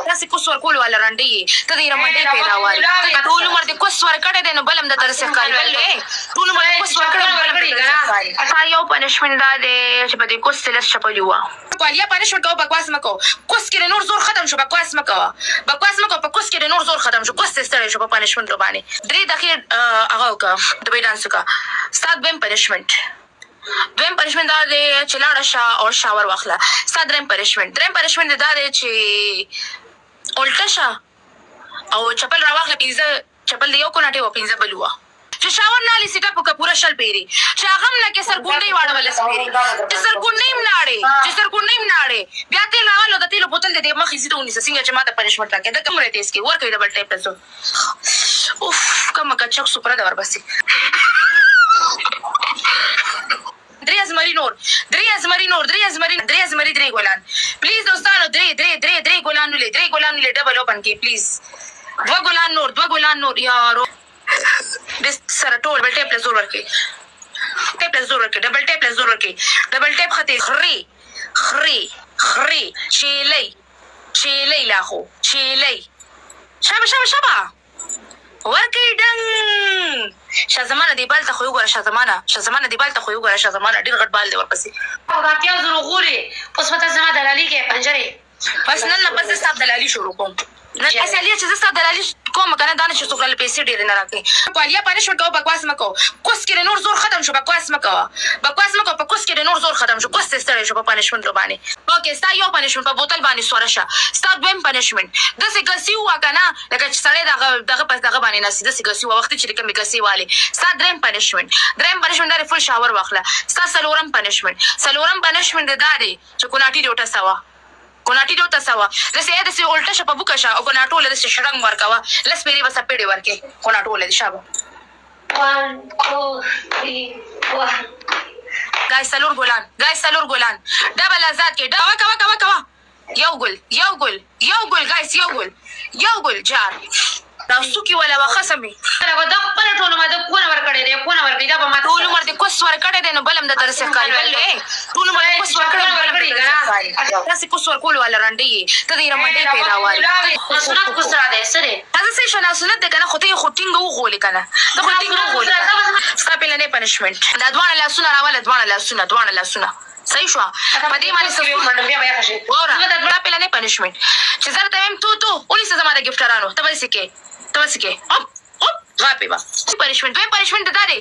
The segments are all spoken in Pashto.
تاسې کوس ورکول والا رنډې ته دې رمنډې پیدا ټول عمر دې کوس ورکړی دی نو بل هم درته داسې ښکاري بل ټول عمر دې کوس ورکړی تا یو پنشمنټ دا دی چې په دې کوس لس چپلي وه والیا پنشمنټ کوه بکواس مه کوه کوس کې د نور زور ختم شو بکواس مه کوه په کوس کې د نور زور ختم شو کوس دې ستړی شو په پنشمنټو باندې 3 دقیقې هغه وکړه دبۍ ډانس وکړه ستا دویم پنشمنټ دا دی چې لاړه شه او شاور واخله ستا دریم پنشمنټ دا دی چې الټه شه او چپل راواخله 15 چپل د یو کوناټې وه 15 بل وه چې شاور نه هلې سیټاپ وکړه پوره شل پیري چې هغه هم نه کې سرګونډۍ واړوه لس پیري چې سرګونډۍ هم ناړې بیا تېل راغلو د تېلو بوتل د مخ ایزي ته ونیسه څنګه چې ما ته پنشمنټ راکړې د کوم ریټیز کې ورکوي ډبل ټیپ ته زه اوف کومه کچک سوپره ده ورپسې درې ازمري درې ګلان پلیز دوستانو درې ګلان ولې ډبل اوپن کې پلیز 2 ګلان نور یارو سره ټول ډبل ټیپ له زور ورکړي ډبل ټیپ خطې خري شیلۍ لاخو شابه ورکړي ډنګ شازمانه دی بال ته خو وګوره شازمانه ډېر غټ بال دی ورپسې او دا پیاز وروغورې اوس به ته زما دلالي کوې پنجرې بس نن نه بس زه ستا دلالي شروع کوم اصلي چې زه ستا دلالي کوم که نه دا نه چې څوک راله پیسې ډېرې نه راکړي والیا پنشمنټ کوه بکواس مه کوه کوس کې د نور زور ختم شو بکواس مه کوه په کوس کې د نور زور ختم شو کوس دې ستړی شو په پنشمنټو باندې اوکې ستا یو پنشمنټ په بوتل باندې سوره شه ستا دویم پنشمنټ داسې ګسي ووه که نه لکه چې سړی دغه پس دغه باندې ناستي داسې ګسي ووه وختي چې د کومې ګسي والې ستا دریم پنشمنټ دا دی فل شاور واخله ستا څلورم پنشمنټ دا دی چې کوناټي دې وټسوه داسې الټه شه په بوکه شه او کوناټو له داسې شړنګ ورکوه لس پیرې به څپېړې ورکړې کوناټو له دې شابه 1 2 3 ګایز څلور ګلان ډبل آزاد کې کوه یو ګل ګایز یو ګل جار دا سوکي والا وخصمې دا خپله ټول عمر د کونه ورکړی دی دا به ما ټول عمر دې کوس ورکړی دی نو بل هم درته داسې ښکاري بل ټول عمر دې کوس ورکړی تاسې کوس ورکول والا رنډې ته دې رمنډې پیدا والې سنت کوس را دی څه دی هغه څه شو ناسنت دی که نه خو ته یې خو ټینګه وغولې که نه ته خو ټینګ وغولې ستا پهلنی پنشمنټ دا دواړه لاسونه راواله دواړه لاسونه صحیح شو په دې باندې واوره دا پهلنی پنشمنټ چې زه درته وایم تو ونیسه زما د ګفټرانو ته به داسې کې غاپې به پنشمنټ دا دی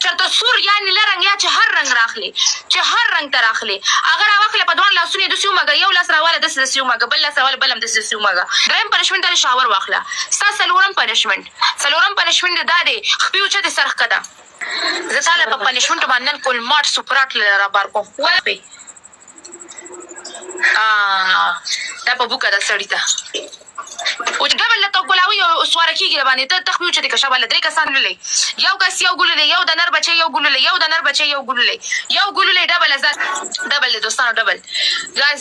چېرته سور یا نیله رنګ یا چې هر رنګ ته راخلې هغه راواخلې په دواړه لاسونه یې داسې ومږه یو لاس راواله داسې ومږه بل لاس راواله بل هم داسې ومږه دریم پنشمنټ دا دی شاور واخله ستا څلورم پنشمنټ دا دی خپې اوچتې سر ښکته زه تا له په پنشمنټو باندې نن کول ماټ سوپراټ له رابار کوم دا په بوکه ده سړي ته او چې ډبل له ته ګلاوي او سواره کېږي د باندې ته تخمې اوچتې که شابه له 3 کسان لولئ یو کس یو ګلولی یو د نر بچی یو ګلولی ډبل ډبل دی دوستانو ډبل ګایز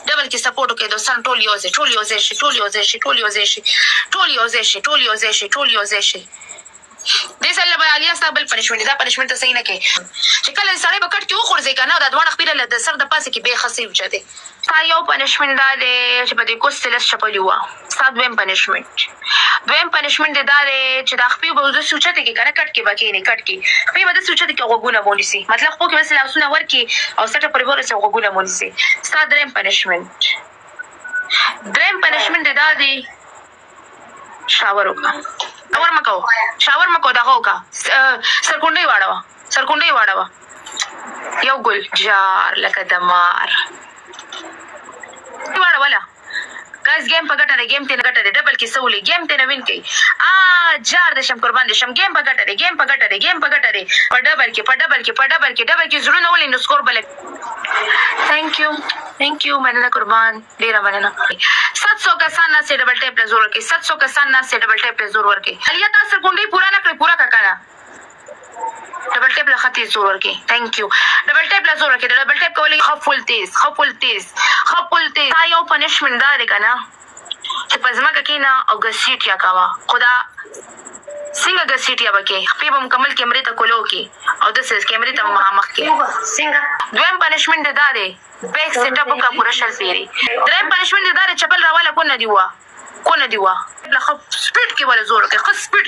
ډبل کې سپورټ وکړئ دوستانو ټول یوځای شي دې سره به علیا ستا بل پنشمنټ دا پنشمنټ ته صحیح نه کوې چې کله سړی په کټ کې وخورځي که نه دا دواړه خپېره له د سر د پاسه کې بې خسې اوچتې ستا یو پنشمنټ دا دی چې په دې کوس لس چپلي وه ستا دویم پنشمنټ دا دی چې دا خپې به داسې اوچتې کې که نه کټ کې به کښېنې خپې به داسې اوچتې کې غوږونه به ونیسي مطلب خپو کې بس لاسونه ورکړي او سټه پورې ورسې غوږونه به ونیسي ستا دریم پنشمنټ دا دی شاور وکړه شاور مکو دغه وکړه سرکونډۍ واړوه یو ګل جار لکه د مار واړوله ګایز ګیم په ګټه دی ډبل کې څه ولې ګیم ته نه وین کوي جار د شم قربان د شم ګیم په ګټه دی په ډبل کې زړونه ولې نو سکور بله thank you مننه قربان ډیره مننه 700 کسان نه سي ډبل ټیپ له زور کې 700 کسان نه سي ډبل ټیپ له زور ورکې علیا تاسو ګونډي پورا نه کړی پورا کاکا ډبل ټیپ له خطي زور ورکې thank you ډبل ټیپ له زور ورکې ډبل ټیپ کولې خپل تیز تا یو پنشمنټ دا دی کنه چې پزما کې نه او ګسیټ یا کاوه خدا څنګه ګسیټ یا بکې خپې به مکمل کیمرې ته کولو کې او د سیس کیمرې ته مخامخ کې څنګه دویم پنشمنټ دا دی بیک سیټ اپ کا پورا شل پیری دریم پنشمنٹ دا نه دی وا لخ سپیډ کې ولا زور کې خص سپیډ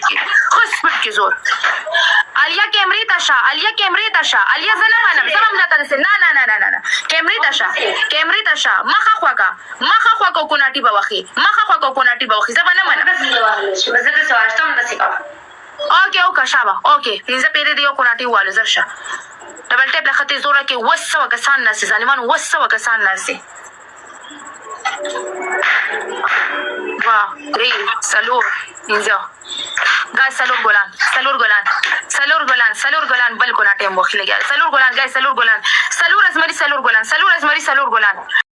کې زور الیا کیمرې تاشا الیا زنه منم نه تاسو نه کیمرې تاشا مخه خواکا کوناټي بوخي زبانه منم زه ته سواشتم د سیکا اوکے شابه اوکے پینځه پیری دیو کوناټي والو زرشه ډبل ټیپ لخته زوره کې وسو کسان ناسي ظالمان وسو کسان ناسي وا درې سلور پینځه ګای سلور ګلان بل کوناټي مو خلګیا سلور ګلان ګای سلور ګلان سلور ازمري سلور ګلان